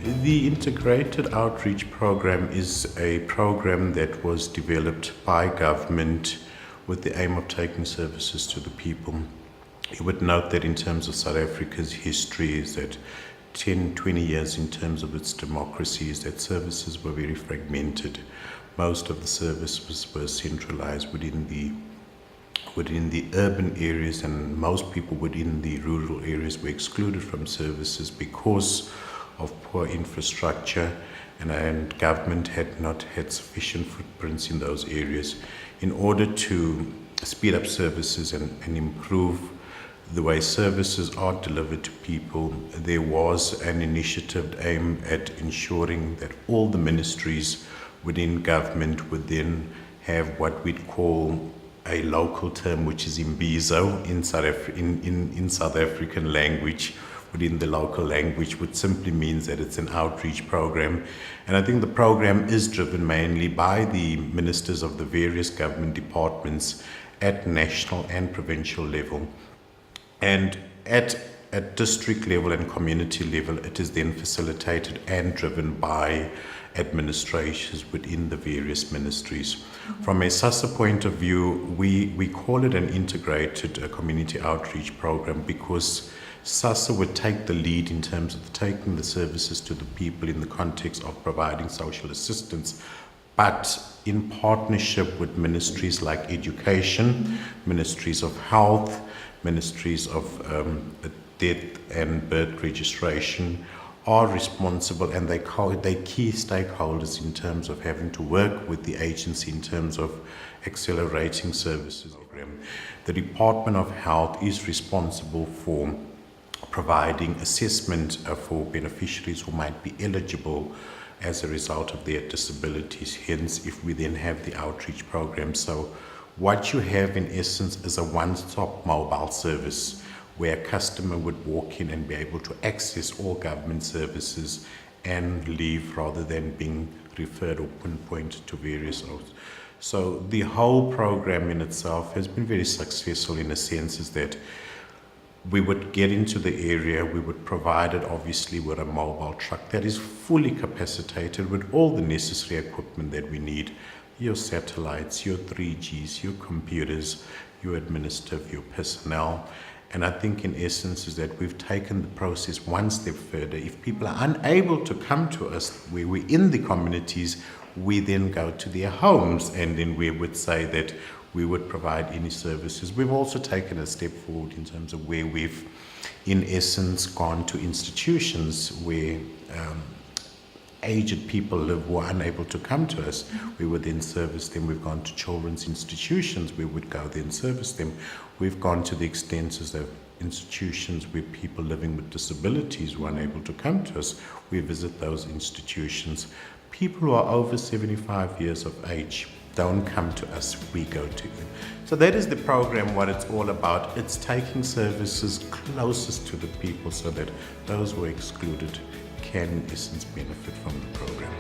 The Integrated Outreach Program is a program that was developed by government with the aim of taking services to the people. You would note that in terms of South Africa's history is that 10, 20 years in terms of its democracy is that services were very fragmented. Most of the services were centralized within the urban areas, and most people within the rural areas were excluded from services because of poor infrastructure, and government had not had sufficient footprints in those areas. In order to speed up services and improve the way services are delivered to people, there was an initiative aimed at ensuring that all the ministries within government would then have what we'd call a local term, which is imbizo in South African language, within the local language, which simply means that it's an outreach program. And I think the program is driven mainly by the ministers of the various government departments at national and provincial level. And at district level and community level, it is then facilitated and driven by administrations within the various ministries. From a SASSA point of view, we call it an integrated community outreach program because SASSA would take the lead in terms of taking the services to the people in the context of providing social assistance, but in partnership with ministries like education, ministries of health, ministries of death and birth registration are responsible, and they key stakeholders in terms of having to work with the agency in terms of accelerating services. The Department of Health is responsible for providing assessment for beneficiaries who might be eligible as a result of their disabilities. Hence, if we then have the outreach program. So what you have in essence is a one-stop mobile service where a customer would walk in and be able to access all government services and leave rather than being referred or pinpointed to various others. So the whole program in itself has been very successful in a sense is that we would get into the area, we would provide it obviously with a mobile truck that is fully capacitated with all the necessary equipment that we need. Your satellites, your 3Gs, your computers, your administrative, your personnel. And I think in essence is that we've taken the process one step further. If people are unable to come to us where we're in the communities, we then go to their homes and then we would say that we would provide any services. We've also taken a step forward in terms of where we've in essence gone to institutions where aged people live who are unable to come to us. We would then service them. We've gone to children's institutions. We would go there and service them. We've gone to the extent of institutions where people living with disabilities were unable to come to us. We visit those institutions. People who are over 75 years of age don't come to us, we go to them. So that is the program, what it's all about. It's taking services closest to the people so that those who are excluded can in essence benefit from the program.